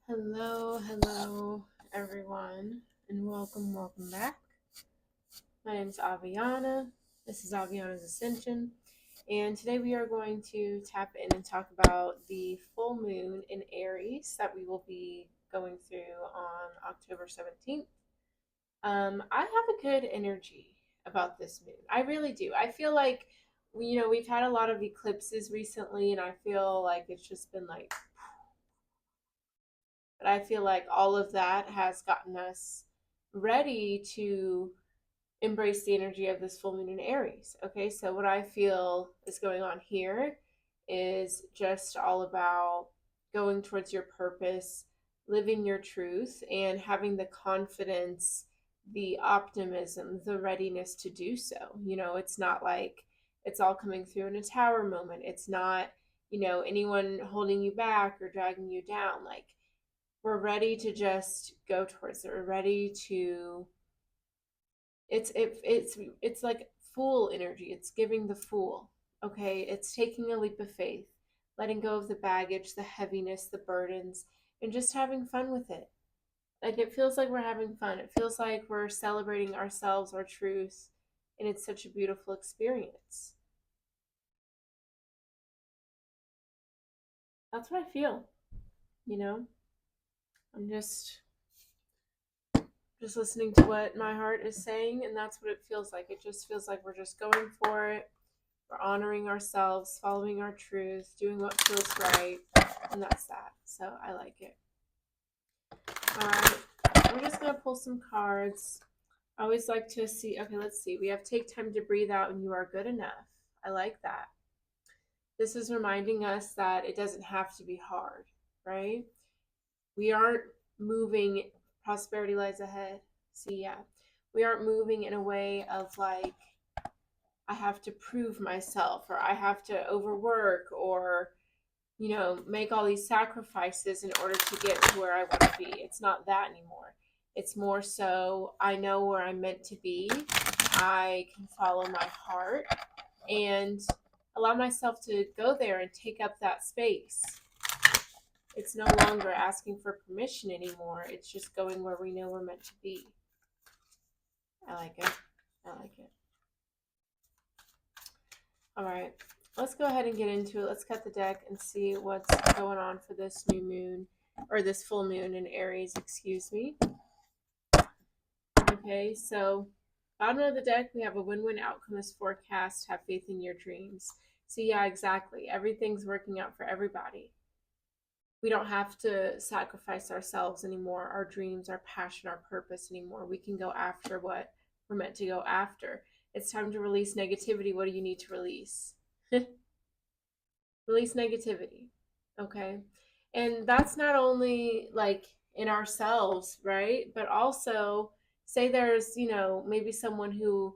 Hello, everyone, and welcome back. My name is Aviana. This is Aviana's Ascension, and today we are going to tap in and talk about the full moon in Aries that we will be going through on October 17th. I have a good energy about this moon. I really do. I feel like, we've had a lot of eclipses recently, and I feel like it's just been like, but I feel like all of that has gotten us ready to embrace the energy of this full moon in Aries. Okay, so what I feel is going on here is just all about going towards your purpose, living your truth, and having the confidence, the optimism, the readiness to do so. It's not like it's all coming through in a tower moment. It's not, anyone holding you back or dragging you down. Like, we're ready to just go towards it. We're ready to it's like fool energy. It's giving the fool. Okay? It's taking a leap of faith, letting go of the baggage, the heaviness, the burdens, and just having fun with it. Like it feels like we're having fun. It feels like we're celebrating ourselves, our truth, and it's such a beautiful experience. That's what I feel, you know? I'm just listening to what my heart is saying, and that's what it feels like. It just feels like we're just going for it. We're honoring ourselves, following our truth, doing what feels right, and that's that. So I like it. All right, we're just gonna pull some cards. I always like to see. Okay, let's see. We have take time to breathe out, and you are good enough. I like that. This is reminding us that it doesn't have to be hard, right? We aren't moving. Prosperity lies ahead. See, yeah, we aren't moving in a way of like I have to prove myself or I have to overwork or make all these sacrifices in order to get to where I want to be. It's not that anymore. It's more so I know where I'm meant to be. I can follow my heart and allow myself to go there and take up that space. It's no longer asking for permission anymore. It's just going where we know we're meant to be. I like it. I like it. All right, let's go ahead and get into it. Let's cut the deck and see what's going on for this new moon or this full moon in Aries, excuse me. Okay, so bottom of the deck, we have a win-win outcome as forecast. Have faith in your dreams. So yeah, exactly. Everything's working out for everybody. We don't have to sacrifice ourselves anymore, our dreams, our passion, our purpose anymore. We can go after what we're meant to go after. It's time to release negativity. What do you need to release? Release negativity. Okay. And that's not only like in ourselves, right? But also, say there's, maybe someone who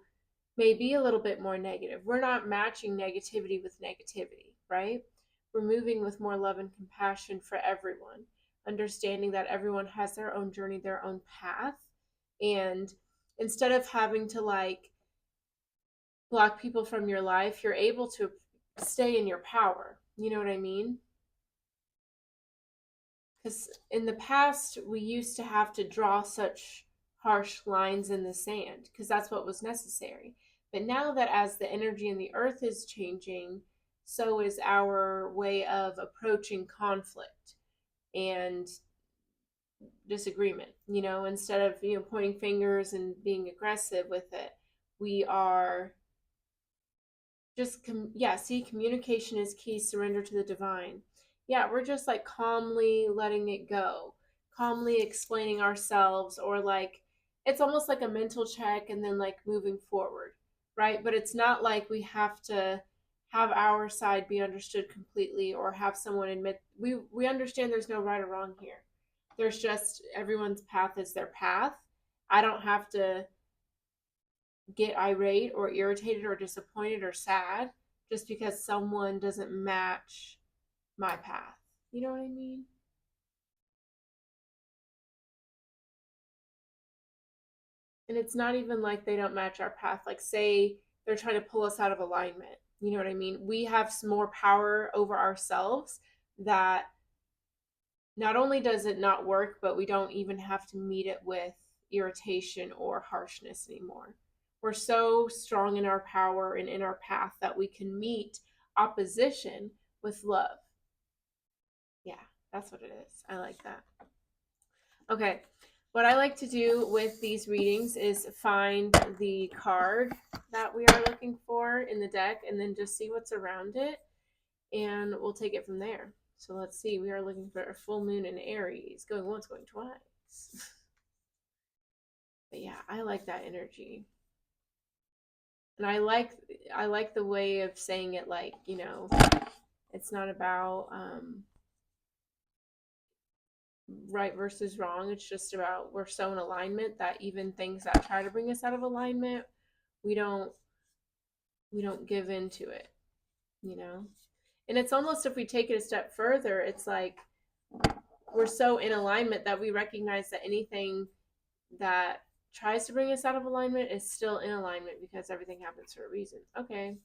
may be a little bit more negative. We're not matching negativity with negativity, right? We're moving with more love and compassion for everyone, understanding that everyone has their own journey, their own path. And instead of having to like block people from your life, you're able to stay in your power. You know what I mean? Because in the past, we used to have to draw such harsh lines in the sand because that's what was necessary. But now that as the energy in the earth is changing, so is our way of approaching conflict and disagreement. Instead of, pointing fingers and being aggressive with it, we are just yeah, see, communication is key. Surrender to the divine. Yeah, we're just like calmly letting it go, calmly explaining ourselves, or like it's almost like a mental check and then like moving forward, right? But it's not like we have to have our side be understood completely or have someone admit we understand there's no right or wrong here. There's just everyone's path is their path. I don't have to get irate or irritated or disappointed or sad just because someone doesn't match my path. You know what I mean? And it's not even like they don't match our path. Like, say they're trying to pull us out of alignment. You know what I mean? We have some more power over ourselves that not only does it not work, but we don't even have to meet it with irritation or harshness anymore. We're so strong in our power and in our path that we can meet opposition with love. Yeah, that's what it is. I like that. Okay, what I like to do with these readings is find the card that we are looking for in the deck and then just see what's around it, and we'll take it from there. So let's see. We are looking for a full moon in Aries, going once, going twice. But yeah, I like that energy. And I like the way of saying it, like, it's not about right versus wrong. It's just about we're so in alignment that even things that try to bring us out of alignment, we don't we don't give into it, you know? And it's almost, if we take it a step further, it's like we're so in alignment that we recognize that anything that tries to bring us out of alignment is still in alignment because everything happens for a reason. Okay,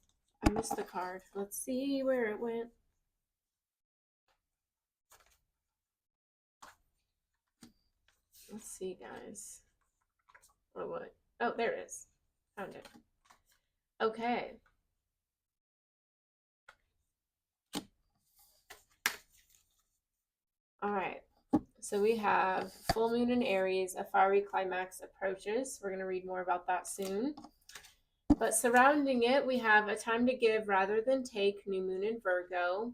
I missed the card. Let's see where it went. Let's see, guys. Oh, what? Oh, there it is. Found it. Okay. All right. So we have full moon in Aries, a fiery climax approaches. We're going to read more about that soon. But surrounding it, we have a time to give rather than take, new moon in Virgo,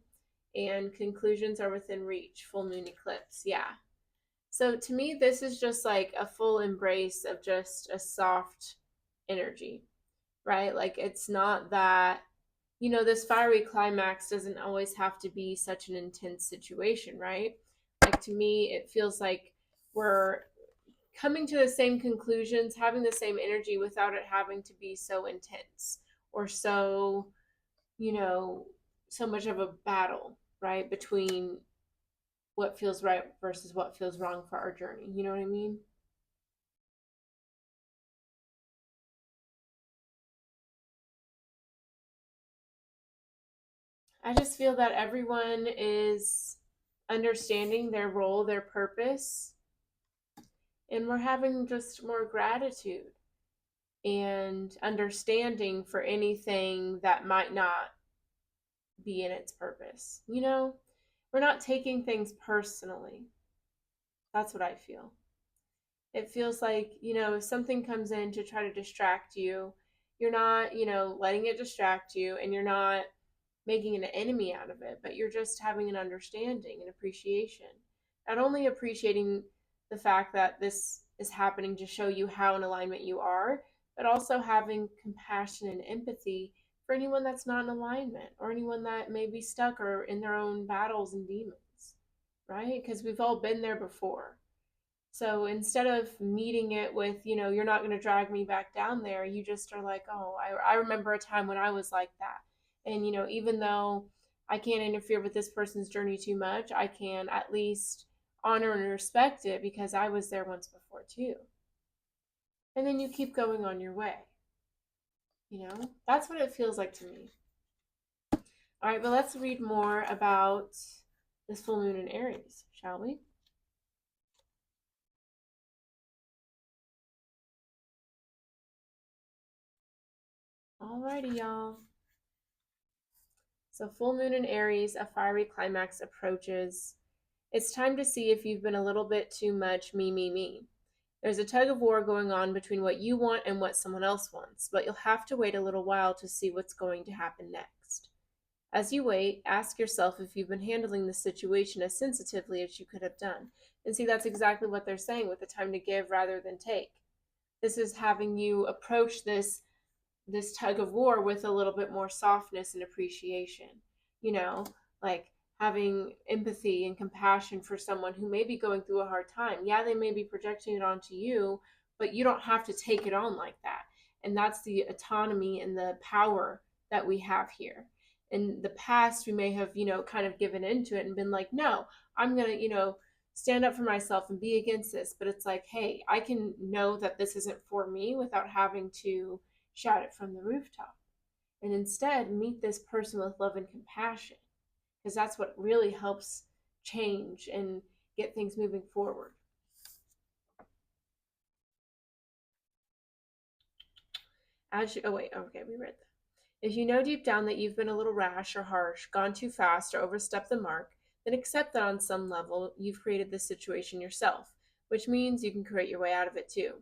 and conclusions are within reach, full moon eclipse. Yeah. So to me, this is just like a full embrace of just a soft energy, right? Like it's not that, this fiery climax doesn't always have to be such an intense situation, right? Like to me, it feels like we're coming to the same conclusions, having the same energy without it having to be so intense or so, you know, so much of a battle, right? Between what feels right versus what feels wrong for our journey. You know what I mean? I just feel that everyone is understanding their role, their purpose, and we're having just more gratitude and understanding for anything that might not be in its purpose. We're not taking things personally. That's what I feel. It feels like, if something comes in to try to distract you, you're not, letting it distract you, and you're not making an enemy out of it, but you're just having an understanding and appreciation. Not only appreciating the fact that this is happening to show you how in alignment you are, but also having compassion and empathy for anyone that's not in alignment or anyone that may be stuck or in their own battles and demons, right? Because we've all been there before. So instead of meeting it with, you're not going to drag me back down there, you just are like, oh, I remember a time when I was like that. And, even though I can't interfere with this person's journey too much, I can at least honor and respect it because I was there once before too. And then you keep going on your way. That's what it feels like to me. All right, but let's read more about this full moon in Aries, shall we? Alrighty, y'all. So, full moon in Aries, a fiery climax approaches. It's time to see if you've been a little bit too much me, me, me. There's a tug of war going on between what you want and what someone else wants, but you'll have to wait a little while to see what's going to happen next. As you wait, ask yourself if you've been handling the situation as sensitively as you could have done. And see, that's exactly what they're saying with the time to give rather than take. This is having you approach this tug of war with a little bit more softness and appreciation, you know, like having empathy and compassion for someone who may be going through a hard time. Yeah, they may be projecting it onto you, but you don't have to take it on like that. And that's the autonomy and the power that we have here. In the past, we may have, kind of given into it and been like, no, I'm going to, stand up for myself and be against this. But it's like, hey, I can know that this isn't for me without having to shout it from the rooftop. And instead, meet this person with love and compassion, because that's what really helps change and get things moving forward. We read that. If you know deep down that you've been a little rash or harsh, gone too fast, or overstepped the mark, then accept that on some level you've created this situation yourself, which means you can create your way out of it too.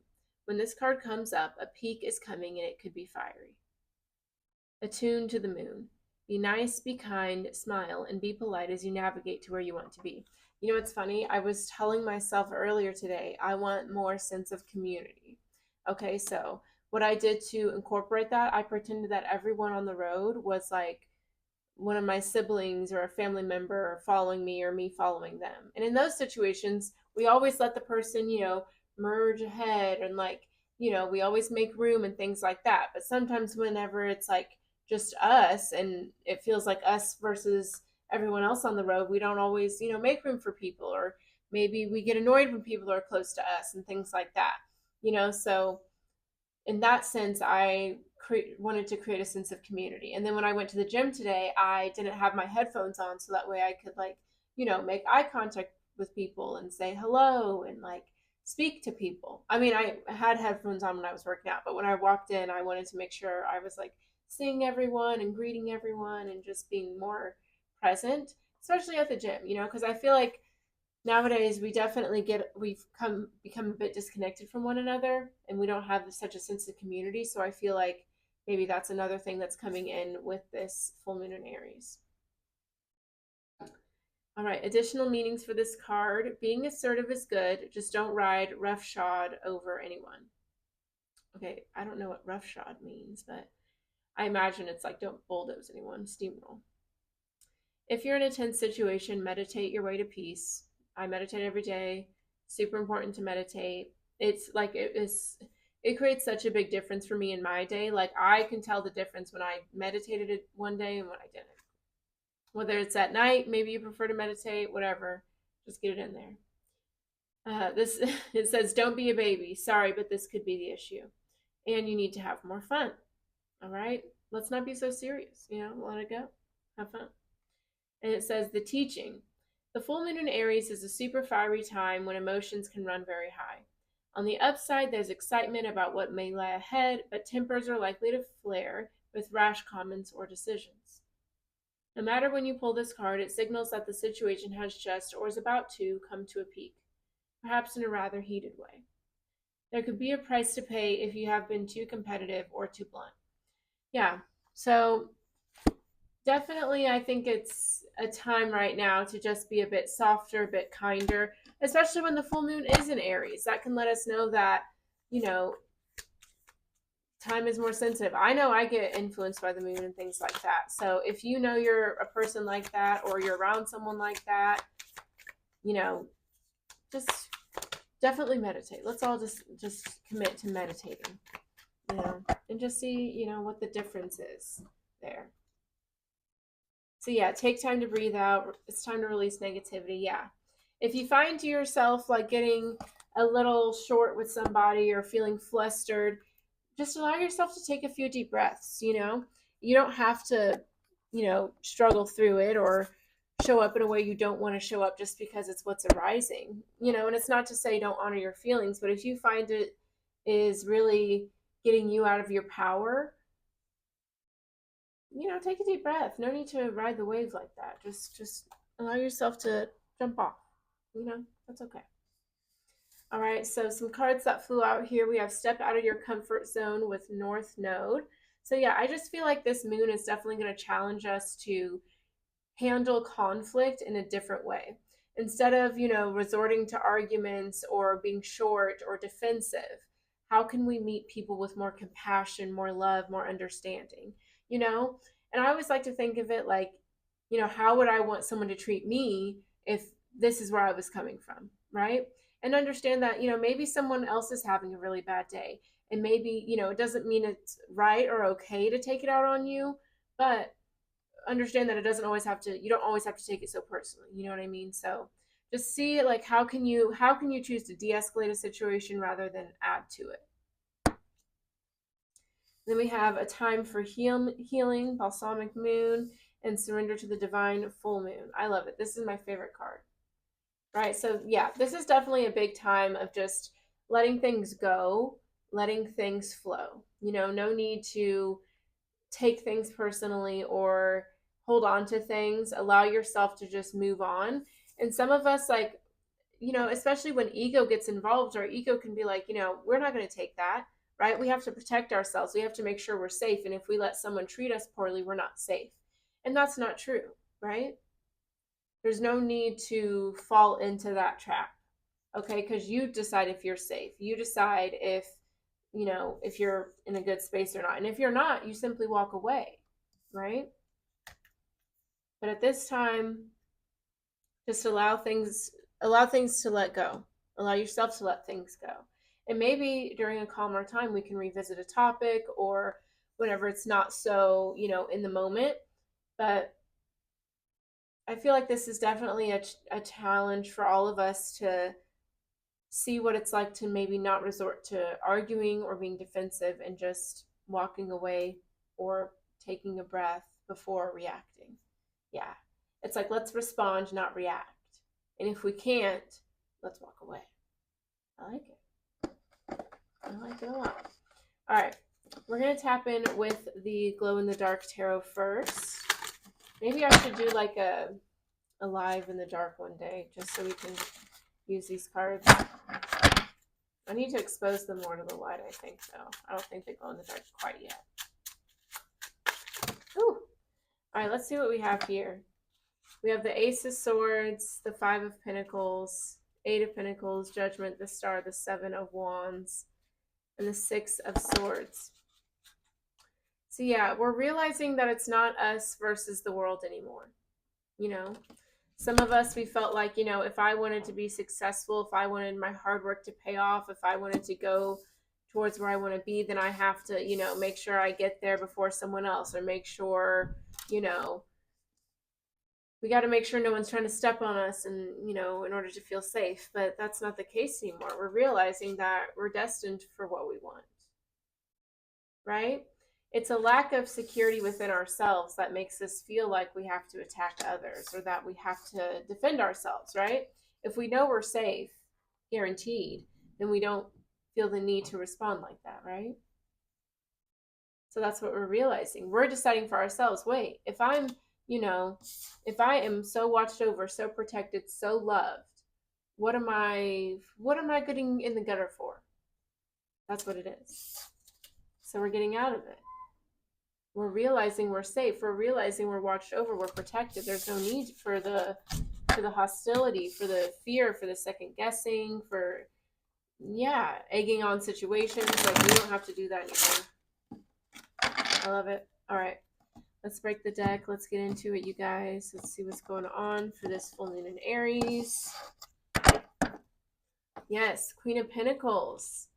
When this card comes up, a peak is coming and it could be fiery. Attune to the moon. Be nice, be kind, smile, and be polite as you navigate to where you want to be. You know, it's funny. I was telling myself earlier today, I want more sense of community. Okay, so what I did to incorporate that, I pretended that everyone on the road was like one of my siblings or a family member following me or me following them. And in those situations, we always let the person, merge ahead and we always make room and things like that. But sometimes whenever it's like just us and it feels like us versus everyone else on the road, we don't always, make room for people, or maybe we get annoyed when people are close to us and things like that. So in that sense, I wanted to create a sense of community. And then when I went to the gym today, I didn't have my headphones on, so that way I could make eye contact with people and say hello and speak to people. I mean, I had headphones on when I was working out, but when I walked in, I wanted to make sure I was seeing everyone and greeting everyone and just being more present, especially at the gym, because I feel like nowadays we've become a bit disconnected from one another, and we don't have such a sense of community. So I feel like maybe that's another thing that's coming in with this full moon in Aries. All right, additional meanings for this card. Being assertive is good, just don't ride roughshod over anyone. Okay, I don't know what roughshod means, but I imagine it's like don't bulldoze anyone, steamroll. If you're in a tense situation, meditate your way to peace. I meditate every day. Super important to meditate. It creates such a big difference for me in my day. Like I can tell the difference when I meditated it one day and when I didn't. Whether it's at night, maybe you prefer to meditate, whatever, just get it in there. This it says, "Don't be a baby. Sorry, but this could be the issue, and you need to have more fun." All right, let's not be so serious. Let it go, have fun. And it says the teaching. The full moon in Aries is a super fiery time when emotions can run very high. On the upside, there's excitement about what may lie ahead, but tempers are likely to flare with rash comments or decisions. No matter when you pull this card, it signals that the situation has just or is about to come to a peak, perhaps in a rather heated way. There could be a price to pay if you have been too competitive or too blunt. Yeah, so definitely, I think it's a time right now to just be a bit softer, a bit kinder, especially when the full moon is in Aries. That can let us know that, time is more sensitive. I know I get influenced by the moon and things like that. So if you know you're a person like that or you're around someone like that, just definitely meditate. Let's all just commit to meditating, and just see, what the difference is there. So yeah, take time to breathe out. It's time to release negativity. Yeah. If you find yourself getting a little short with somebody or feeling flustered, just allow yourself to take a few deep breaths. You don't have to, struggle through it or show up in a way you don't want to show up just because it's what's arising. And it's not to say don't honor your feelings, but if you find it is really getting you out of your power, take a deep breath. No need to ride the wave like that. Just allow yourself to jump off. That's okay. All right, so some cards that flew out here. We have step out of your comfort zone with North Node. So yeah, I just feel like this moon is definitely going to challenge us to handle conflict in a different way. Instead of, resorting to arguments or being short or defensive, how can we meet people with more compassion, more love, more understanding? And I always like to think of it like, how would I want someone to treat me if this is where I was coming from, right? And understand that, maybe someone else is having a really bad day. And maybe, it doesn't mean it's right or okay to take it out on you, but understand that you don't always have to take it so personally. You know what I mean? So just see it like how can you choose to de-escalate a situation rather than add to it. Then we have a time for healing, balsamic moon, and surrender to the divine full moon. I love it. This is my favorite card. right? So, yeah, this is definitely a big time of just letting things go, letting things flow. No need to take things personally or hold on to things. Allow yourself to just move on. And some of us, like, especially when ego gets involved, our ego can be like, we're not going to take that, right? We have to protect ourselves. We have to make sure we're safe. And if we let someone treat us poorly, we're not safe. And that's not true, right? There's no need to fall into that trap, okay? Because you decide if you're safe. You decide if you're in a good space or not. And if you're not, you simply walk away, right? But at this time, just allow things to let go. Allow yourself to let things go. And maybe during a calmer time we can revisit a topic, or whenever it's not so, in the moment. But I feel like this is definitely a challenge for all of us to see what it's like to maybe not resort to arguing or being defensive and just walking away or taking a breath before reacting. Yeah. It's like, let's respond, not react. And if we can't, let's walk away. I like it. I like it a lot. All right. We're going to tap in with the glow in the dark tarot first. Maybe I should do like a live in the dark one day just so we can use these cards. I need to expose them more to the light, I think, though. I don't think they glow in the dark quite yet. Ooh. All right, let's see what we have here. We have the Ace of Swords, the Five of Pentacles, Eight of Pentacles, Judgment, the Star, the Seven of Wands, and the Six of Swords. So yeah, we're realizing that it's not us versus the world anymore. Some of us, we felt like, if I wanted to be successful, if I wanted my hard work to pay off, if I wanted to go towards where I want to be, then I have to, make sure I get there before someone else, or make sure, we got to make sure no one's trying to step on us, and in order to feel safe. But that's not the case anymore. We're realizing that we're destined for what we want, right? It's a lack of security within ourselves that makes us feel like we have to attack others, or that we have to defend ourselves, right? If we know we're safe, guaranteed, then we don't feel the need to respond like that, right? So that's what we're realizing. We're deciding for ourselves, wait, if I am so watched over, so protected, so loved, what am I getting in the gutter for? That's what it is. So we're getting out of it. We're realizing we're safe. We're realizing we're watched over. We're protected. There's no need for the hostility, for the fear, for the second guessing, for egging on situations. Like, we don't have to do that anymore. I love it. All right. Let's break the deck. Let's get into it, you guys. Let's see what's going on for this full moon in Aries. Yes, Queen of Pentacles.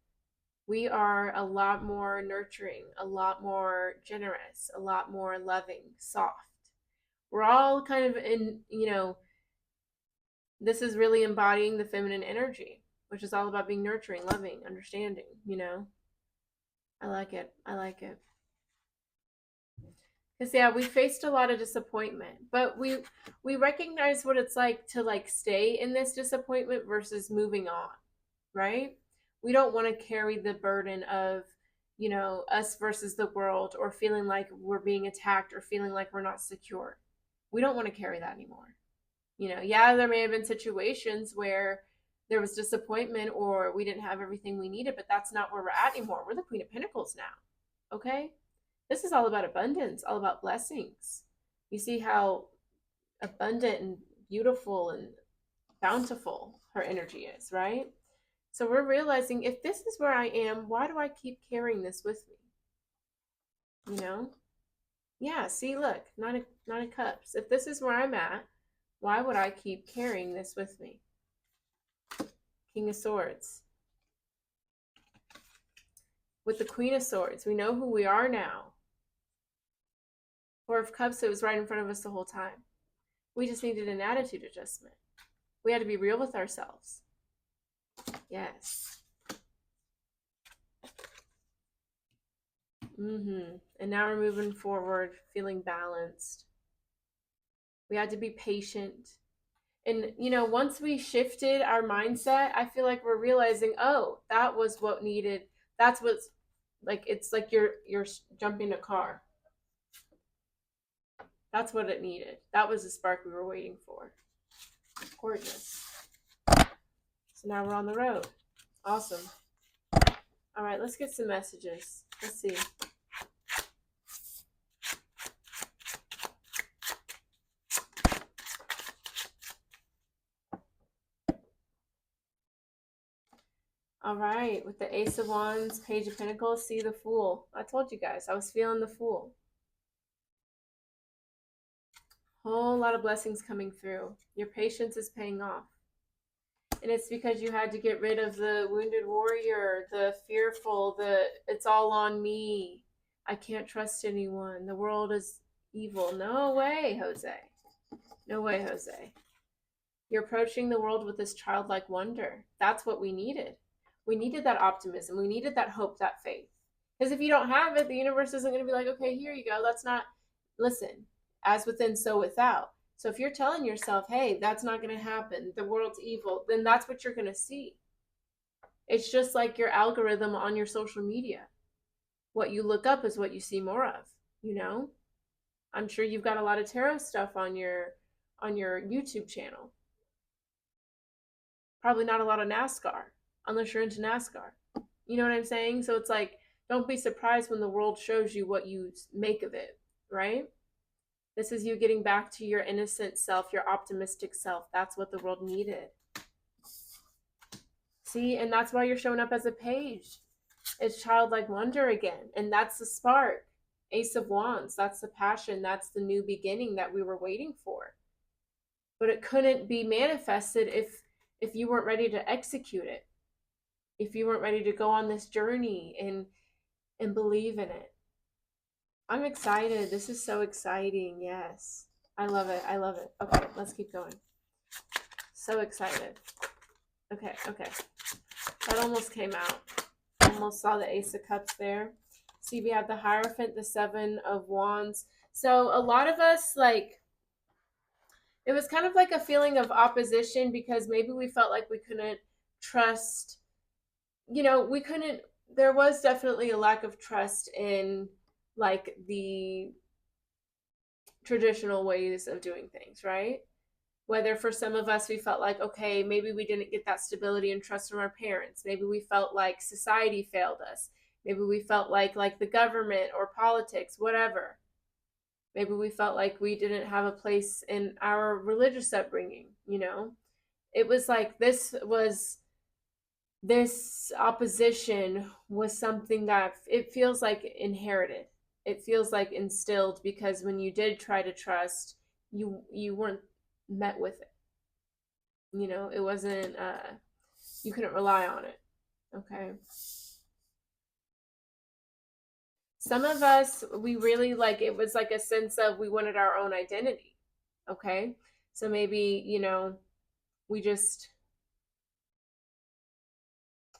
We are a lot more nurturing, a lot more generous, a lot more loving, soft. We're all kind of in, this is really embodying the feminine energy, which is all about being nurturing, loving, understanding, I like it. I like it. Because we faced a lot of disappointment, but we recognize what it's like to stay in this disappointment versus moving on, right? We don't want to carry the burden of, us versus the world, or feeling like we're being attacked, or feeling like we're not secure. We don't want to carry that anymore. There may have been situations where there was disappointment, or we didn't have everything we needed, but that's not where we're at anymore. We're the Queen of Pentacles now. Okay? This is all about abundance, all about blessings. You see how abundant and beautiful and bountiful her energy is, right? So we're realizing, if this is where I am, why do I keep carrying this with me? Yeah, see, look, Nine of Cups. If this is where I'm at, why would I keep carrying this with me? King of Swords. With the Queen of Swords, we know who we are now. Four of Cups, it was right in front of us the whole time. We just needed an attitude adjustment. We had to be real with ourselves. Yes. And now we're moving forward, feeling balanced. We had to be patient. And, once we shifted our mindset, I feel like we're realizing, oh, that was what needed. That's what's like, it's like you're jumping a car. That's what it needed. That was the spark we were waiting for. Gorgeous. So now we're on the road. Awesome. All right, let's get some messages. Let's see. All right, with the Ace of Wands, Page of Pentacles, see the Fool. I told you guys, I was feeling the Fool. Whole lot of blessings coming through. Your patience is paying off. And it's because you had to get rid of the wounded warrior, the fearful, the it's all on me. I can't trust anyone. The world is evil. No way, Jose. No way, Jose. You're approaching the world with this childlike wonder. That's what we needed. We needed that optimism. We needed that hope, that faith. Because if you don't have it, the universe isn't going to be like, okay, here you go. Let's not listen. As within, so without. So if you're telling yourself, hey, that's not going to happen, the world's evil, then that's what you're going to see. It's just like your algorithm on your social media. What you look up is what you see more of, I'm sure you've got a lot of tarot stuff on your YouTube channel. Probably not a lot of NASCAR, unless you're into NASCAR. You know what I'm saying? So it's like, don't be surprised when the world shows you what you make of it, right? This is you getting back to your innocent self, your optimistic self. That's what the world needed. See, and that's why you're showing up as a page. It's childlike wonder again. And that's the spark. Ace of Wands, that's the passion. That's the new beginning that we were waiting for. But it couldn't be manifested if you weren't ready to execute it. If you weren't ready to go on this journey and believe in it. I'm excited. This is so exciting. Yes. I love it. I love it. Okay, let's keep going. So excited. Okay. That almost came out. Almost saw the Ace of Cups there. See, we have the Hierophant, the Seven of Wands. So a lot of us, it was kind of like a feeling of opposition because maybe we felt like we couldn't trust, there was definitely a lack of trust in the traditional ways of doing things, right? Whether for some of us we felt like, okay, maybe we didn't get that stability and trust from our parents. Maybe we felt like society failed us. Maybe we felt like the government or politics, whatever. Maybe we felt like we didn't have a place in our religious upbringing, It was like this opposition was something that it feels like inherited. It feels like instilled because when you did try to trust, you weren't met with it. It wasn't you couldn't rely on it. Okay. Some of us, we really it was like a sense of we wanted our own identity. Okay. So maybe,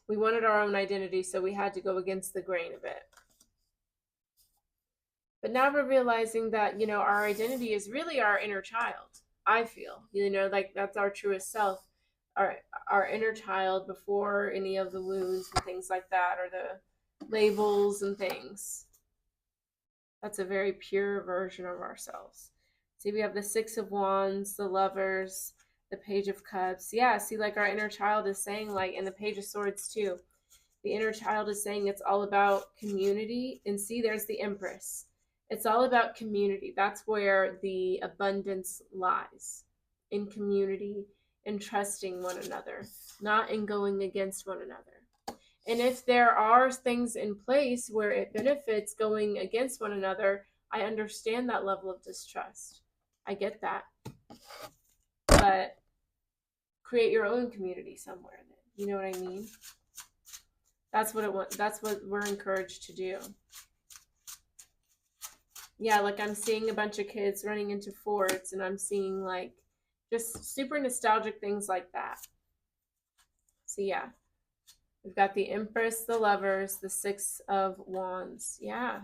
we wanted our own identity, so we had to go against the grain a bit. But now we're realizing that, our identity is really our inner child. I feel, that's our truest self, our inner child before any of the wounds and things like that, or the labels and things. That's a very pure version of ourselves. See, we have the Six of Wands, the Lovers, the Page of Cups. Yeah, see, our inner child is saying, and the Page of Swords too. The inner child is saying it's all about community. And see, there's the Empress. It's all about community. That's where the abundance lies, in community and trusting one another, not in going against one another. And if there are things in place where it benefits going against one another, I understand that level of distrust. I get that. But create your own community somewhere then. You know what I mean? That's what we're encouraged to do. Yeah, I'm seeing a bunch of kids running into forts, and I'm seeing just super nostalgic things like that. So yeah. We've got the Empress, the Lovers, the Six of Wands. Yeah.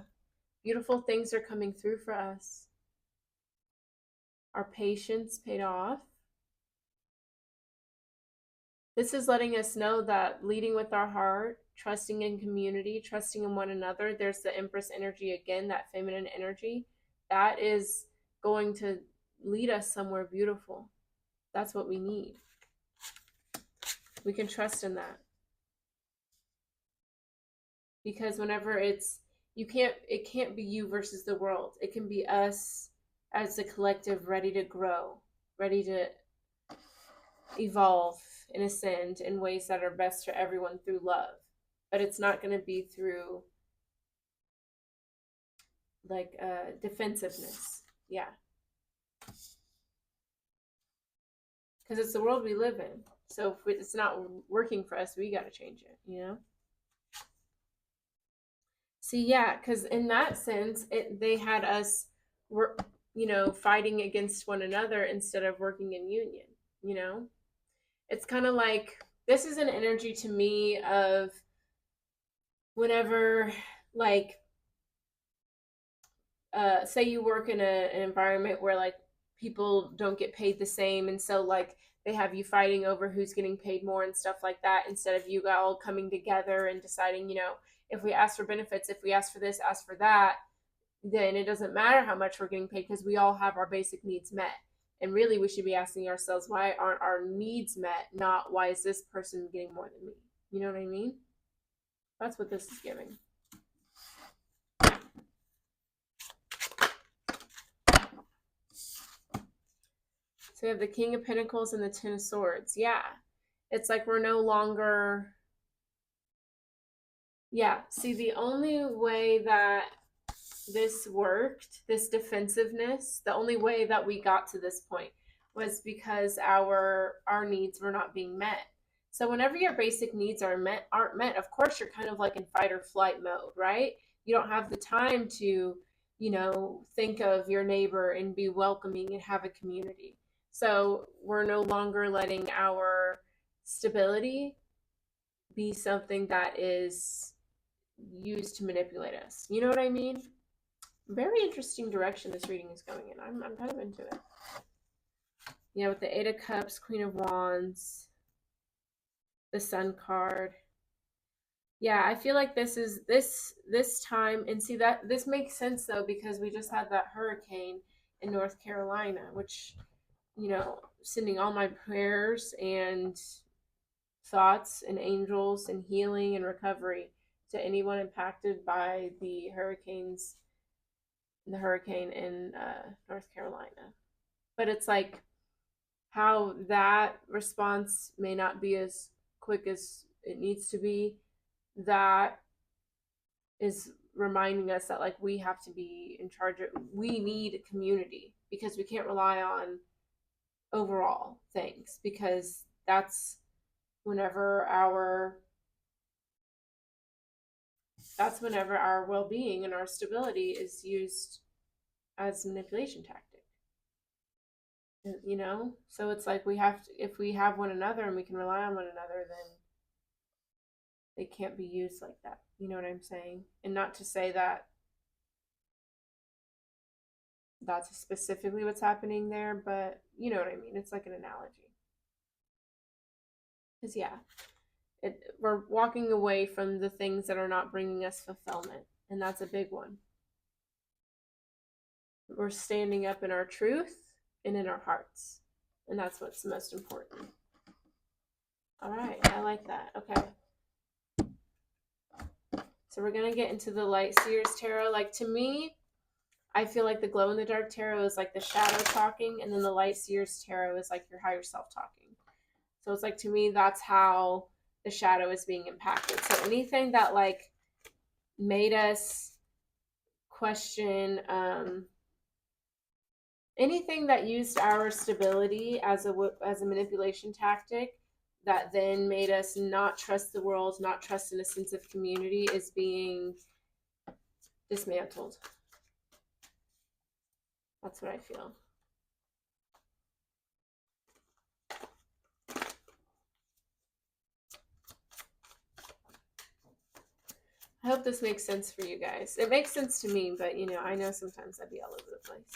Beautiful things are coming through for us. Our patience paid off. This is letting us know that leading with our heart, trusting in community, trusting in one another, there's the Empress energy again, that feminine energy, that is going to lead us somewhere beautiful. That's what we need. We can trust in that. Because whenever it can't be you versus the world. It can be us as a collective ready to grow, ready to evolve and ascend in ways that are best for everyone through love. But it's not going to be through like defensiveness. Yeah. Because it's the world we live in. So if it's not working for us, we got to change it, you know? See, yeah, because in that sense, they had us work, fighting against one another instead of working in union, you know? It's kind of like this is an energy to me of whenever, like, say you work in an environment where like people don't get paid the same, and so like they have you fighting over who's getting paid more and stuff like that, instead of you all coming together and deciding, if we ask for benefits, if we ask for this, ask for that, then it doesn't matter how much we're getting paid because we all have our basic needs met. And really, we should be asking ourselves, why aren't our needs met? Not why is this person getting more than me? You know what I mean? That's what this is giving. So we have the King of Pentacles and the Ten of Swords. Yeah. It's like we're no longer. Yeah. See, the only way that this worked, this defensiveness, the only way that we got to this point was because our needs were not being met. So whenever your basic needs aren't met, of course you're kind of like in fight or flight mode, right? You don't have the time to, think of your neighbor and be welcoming and have a community. So we're no longer letting our stability be something that is used to manipulate us. You know what I mean? Very interesting direction this reading is going in. I'm kind of into it. Yeah, with the Eight of Cups, Queen of Wands, the Sun card. Yeah, I feel like this is this time, and see that this makes sense though, because we just had that hurricane in North Carolina, which, sending all my prayers and thoughts and angels and healing and recovery to anyone impacted by the hurricane in North Carolina. But it's like how that response may not be as quick as it needs to be. That is reminding us that like we have to be in charge of, we need community, because we can't rely on overall things, because that's whenever our well-being and our stability is used as a manipulation tactic. So it's like we have to, if we have one another and we can rely on one another, then they can't be used like that. You know what I'm saying? And not to say that that's specifically what's happening there, but you know what I mean? It's like an analogy. Because yeah, we're walking away from the things that are not bringing us fulfillment, and that's a big one. We're standing up in our truth and in our hearts, and that's what's most important. All right, I like that. Okay. So we're going to get into the Light Seers Tarot. Like, to me, I feel like the Glow in the Dark Tarot is like the shadow talking, and then the Light Seers Tarot is like your higher self talking. So it's like, to me, that's how the shadow is being impacted. So anything that like made us question, anything that used our stability as a manipulation tactic, that then made us not trust the world, not trust in a sense of community, is being dismantled. That's what I feel. I hope this makes sense for you guys. It makes sense to me, but I know sometimes I'd be all over the place.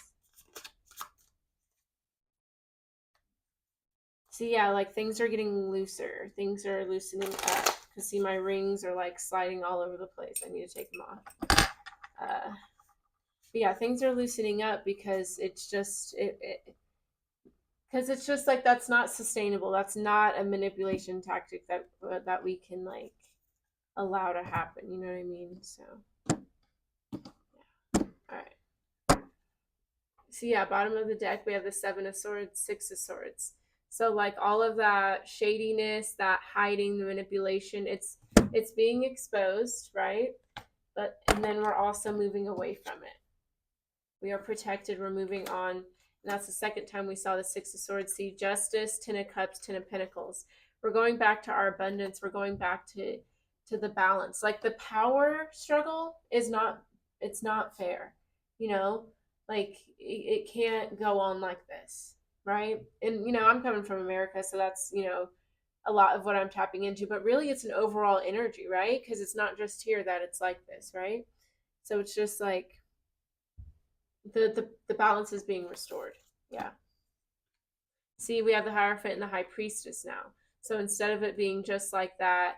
See, yeah, like things are getting looser. Things are loosening up. Because see, my rings are like sliding all over the place. I need to take them off. But yeah, things are loosening up because it's just because it's just like that's not sustainable. That's not a manipulation tactic that we can like allow to happen. You know what I mean? So, all right. So yeah, bottom of the deck we have the Seven of Swords, Six of Swords. So like all of that shadiness, that hiding, the manipulation, it's being exposed, right? But and then we're also moving away from it. We are protected. We're moving on. And that's the second time we saw the Six of Swords. See, Justice, Ten of Cups, Ten of Pentacles. We're going back to our abundance. We're going back to the balance. Like the power struggle is not, it's not fair. You know, like it can't go on like this, right? And I'm coming from America, so that's a lot of what I'm tapping into. But really, it's an overall energy, right? Because it's not just here that it's like this, right? So it's just like the balance is being restored. Yeah. See, we have the Hierophant and the High Priestess now. So instead of it being just like that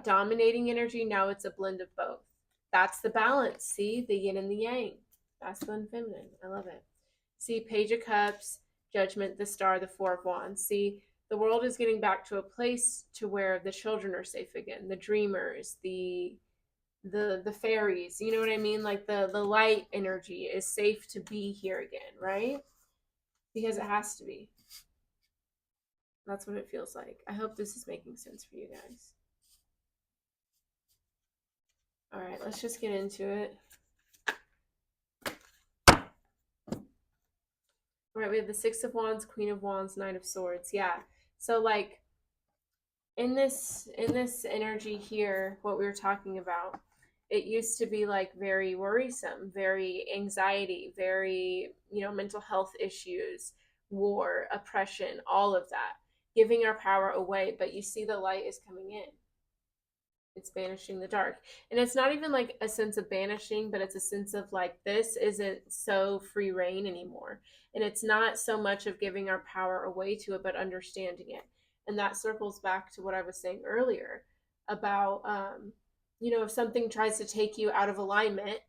dominating energy, now it's a blend of both. That's the balance. See, the yin and the yang, masculine and feminine. I love it. See, Page of Cups, Judgment, the Star, the Four of Wands. See, the world is getting back to a place to where the children are safe again, the dreamers, the fairies, you know what I mean? Like the light energy is safe to be here again, right? Because it has to be. That's what it feels like. I hope this is making sense for you guys. All right, let's just get into it. All right, we have the Six of Wands, Queen of Wands, Knight of Swords. Yeah. So like in this energy here, what we were talking about, it used to be like very worrisome, very anxiety, very, mental health issues, war, oppression, all of that, giving our power away. But you see the light is coming in. It's banishing the dark. And it's not even like a sense of banishing, but it's a sense of like this isn't so free reign anymore. And it's not so much of giving our power away to it, but understanding it. And that circles back to what I was saying earlier about if something tries to take you out of alignment,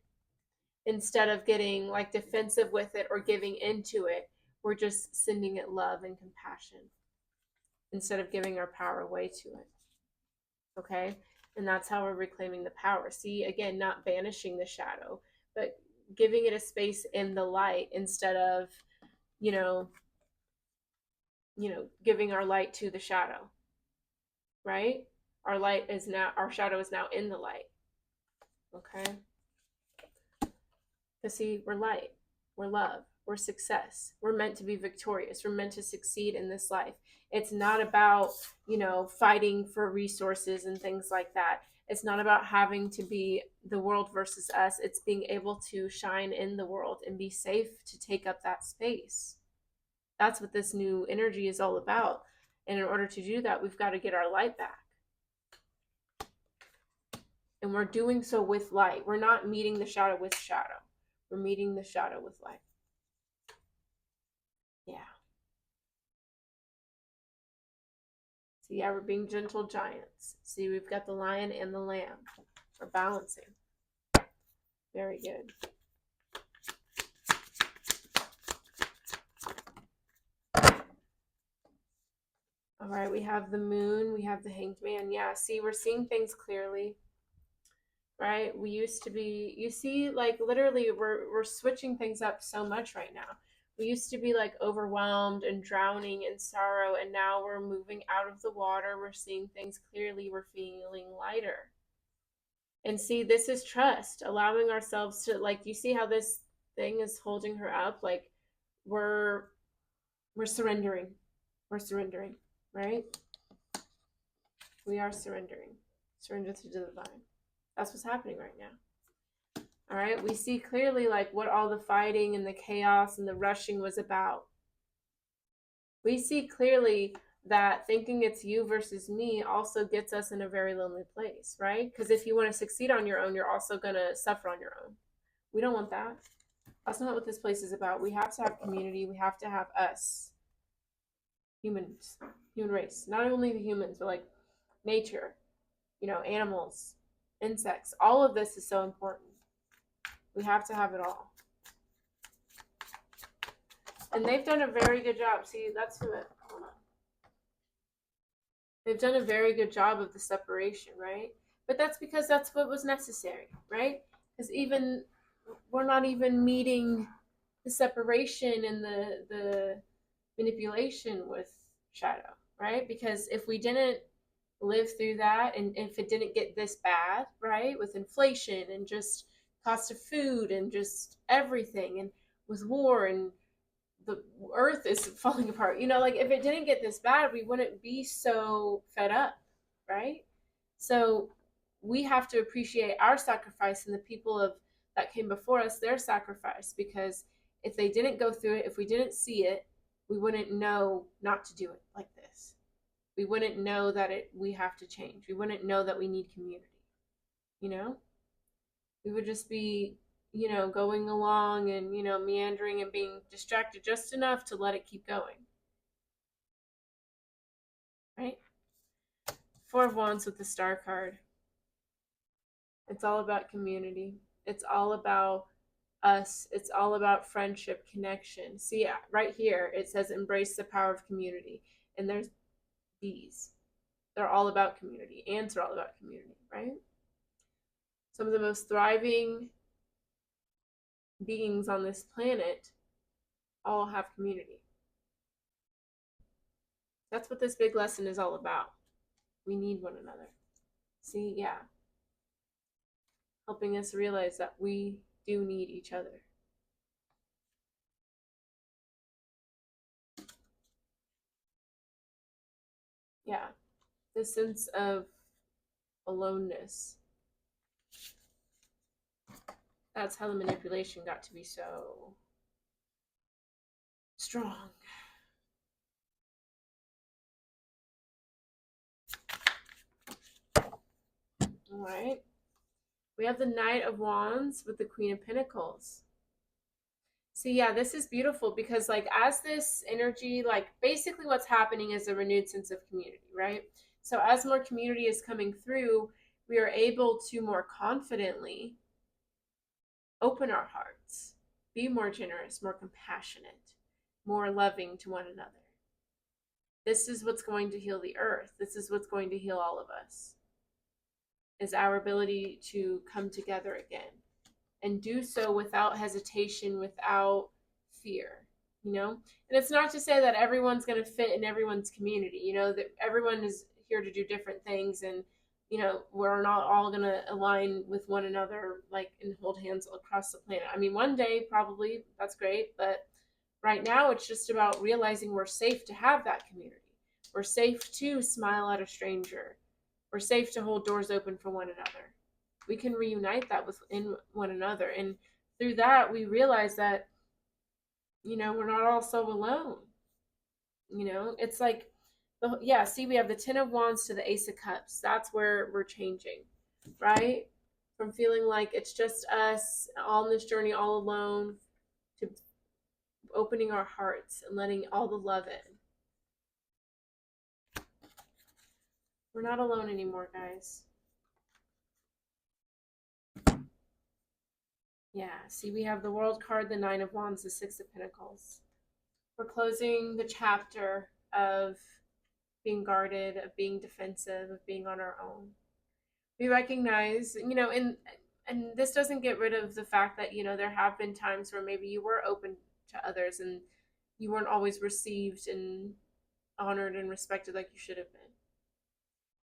instead of getting like defensive with it or giving into it, we're just sending it love and compassion instead of giving our power away to it. Okay. And that's how we're reclaiming the power. See, again, not banishing the shadow, but giving it a space in the light instead of, you know, giving our light to the shadow, right? Our shadow is now in the light. Okay. Because see, we're light, we're love, we're success. We're meant to be victorious. We're meant to succeed in this life. It's not about, fighting for resources and things like that. It's not about having to be the world versus us. It's being able to shine in the world and be safe to take up that space. That's what this new energy is all about. And in order to do that, we've got to get our light back. And we're doing so with light. We're not meeting the shadow with shadow. We're meeting the shadow with light. Yeah. So yeah, we're being gentle giants. See, we've got the lion and the lamb. We're balancing. Very good. All right, we have the moon, we have the hanged man. Yeah, see, we're seeing things clearly. Right? We used to be, you see, like literally we're switching things up so much right now. We used to be like overwhelmed and drowning in sorrow, and now we're moving out of the water. We're seeing things clearly. We're feeling lighter. And see, this is trust, allowing ourselves to, like, you see how this thing is holding her up? Like we're we're surrendering. We're surrendering, right? We are surrendering. Surrender to the divine. That's what's happening right now. All right, we see clearly like what all the fighting and the chaos and the rushing was about. We see clearly that thinking it's you versus me also gets us in a very lonely place, right? Because if you want to succeed on your own, you're also going to suffer on your own. We don't want that. That's not what this place is about. We have to have community. We have to have us. humans, human race. Not only the humans, but like nature, animals, insects. All of this is so important. We have to have it all. And they've done a very good job. See, that's who it. Hold on. They've done a very good job of the separation, right? But that's because that's what was necessary, right? Because even we're not even meeting the separation and the manipulation with shadow, right? Because if we didn't live through that, and if it didn't get this bad, right, with inflation and just cost of food and just everything, and with war, and the earth is falling apart, like if it didn't get this bad, we wouldn't be so fed up, right? So we have to appreciate our sacrifice and the people of that came before us, their sacrifice, because if they didn't go through it, if we didn't see it, we wouldn't know not to do it like this. We wouldn't know that we have to change. We wouldn't know that we need community. You know, we would just be, going along and, meandering and being distracted just enough to let it keep going. Right? Four of Wands with the Star card. It's all about community. It's all about us. It's all about friendship, connection. See, right here, it says embrace the power of community. And there's these. They're all about community. Ants are all about community, right? Some of the most thriving beings on this planet all have community. That's what this big lesson is all about. We need one another. See, yeah. Helping us realize that we do need each other. Yeah. This sense of aloneness. That's how the manipulation got to be so strong. All right. We have the Knight of Wands with the Queen of Pentacles. So yeah, this is beautiful because like as this energy, like basically what's happening is a renewed sense of community, right? So as more community is coming through, we are able to more confidently open our hearts, be more generous, more compassionate, more loving to one another. This is what's going to heal the earth. This is what's going to heal all of us, is our ability to come together again and do so without hesitation, without fear, And it's not to say that everyone's going to fit in everyone's community, that everyone is here to do different things, and, we're not all going to align with one another, like, and hold hands across the planet. I mean, one day, probably, that's great, but right now, it's just about realizing we're safe to have that community. We're safe to smile at a stranger. We're safe to hold doors open for one another. We can reunite that within one another. And through that, we realize that, we're not all so alone. It's like, see, we have the Ten of Wands to the Ace of Cups. That's where we're changing, right? From feeling like it's just us on this journey all alone to opening our hearts and letting all the love in. We're not alone anymore, guys. Yeah, see, we have the World card, the Nine of Wands, the Six of Pentacles. We're closing the chapter of being guarded, of being defensive, of being on our own. We recognize, and this doesn't get rid of the fact that, there have been times where maybe you were open to others and you weren't always received and honored and respected like you should have been.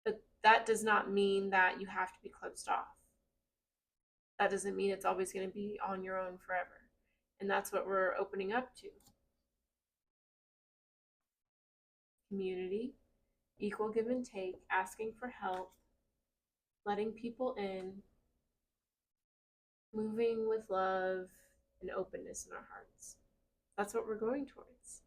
But that does not mean that you have to be closed off. That doesn't mean it's always going to be on your own forever. And that's what we're opening up to. Community, equal give and take, asking for help, letting people in, moving with love and openness in our hearts. That's what we're going towards.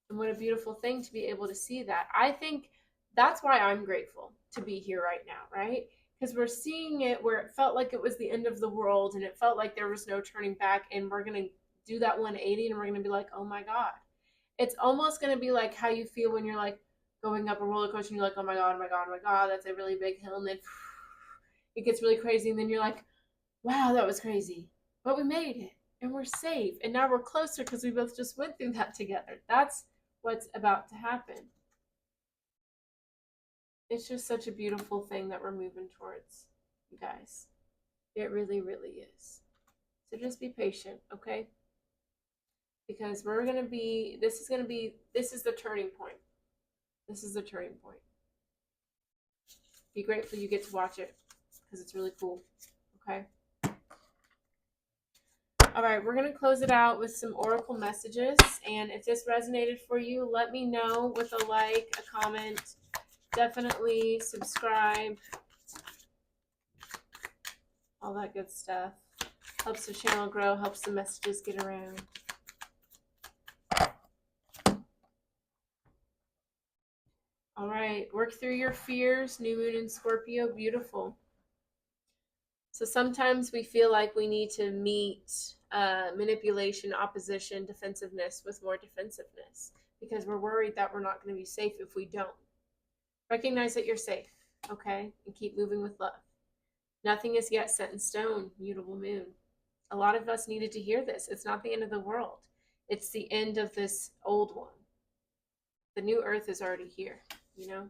And what a beautiful thing to be able to see that. I think that's why I'm grateful to be here right now, right? Because we're seeing it where it felt like it was the end of the world and it felt like there was no turning back, and we're going to do that 180 and we're going to be like, oh my God. It's almost going to be like how you feel when you're like going up a roller coaster and you're like, oh my God, oh my God, oh my God, that's a really big hill. And then it gets really crazy. And then you're like, wow, that was crazy. But we made it and we're safe. And now we're closer because we both just went through that together. That's what's about to happen. It's just such a beautiful thing that we're moving towards, you guys. It really, really is. So just be patient, okay? Because we're going to be, this is the turning point. This is the turning point. Be grateful you get to watch it because it's really cool, okay? All right, we're going to close it out with some oracle messages. And if this resonated for you, let me know with a like, a comment. Definitely subscribe. All that good stuff. Helps the channel grow, helps the messages get around. All right, work through your fears. New moon in Scorpio, beautiful. So sometimes we feel like we need to meet manipulation, opposition, defensiveness with more defensiveness because we're worried that we're not going to be safe if we don't. Recognize that you're safe, okay? And keep moving with love. Nothing is yet set in stone, mutable moon. A lot of us needed to hear this. It's not the end of the world. It's the end of this old one. The new earth is already here, you know?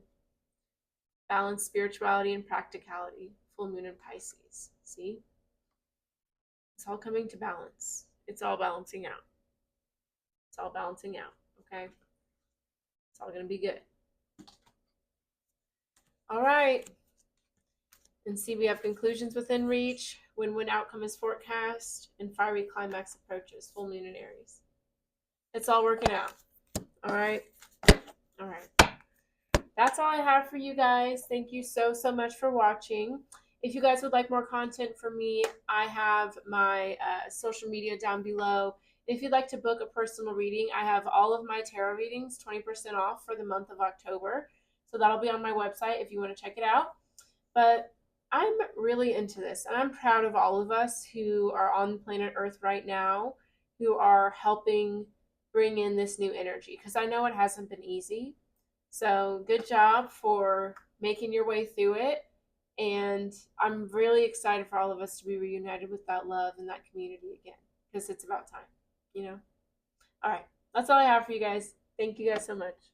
Balance spirituality and practicality. Full moon in Pisces. See? It's all coming to balance. It's all balancing out. It's all balancing out, okay? It's all going to be good. All right. And see, we have conclusions within reach, win-win outcome is forecast, and fiery climax approaches, full moon in Aries. It's all working out. All right. All right. That's all I have for you guys. Thank you so much for watching. If you guys would like more content from me, I have my social media down below. If you'd like to book a personal reading, I have all of my tarot readings 20% off for the month of October. So that'll be on my website if you want to check it out. But I'm really into this, and I'm proud of all of us who are on planet Earth right now, who are helping bring in this new energy, because I know it hasn't been easy. So good job for making your way through it. And I'm really excited for all of us to be reunited with that love and that community again, because it's about time, you know? All right. That's all I have for you guys. Thank you guys so much.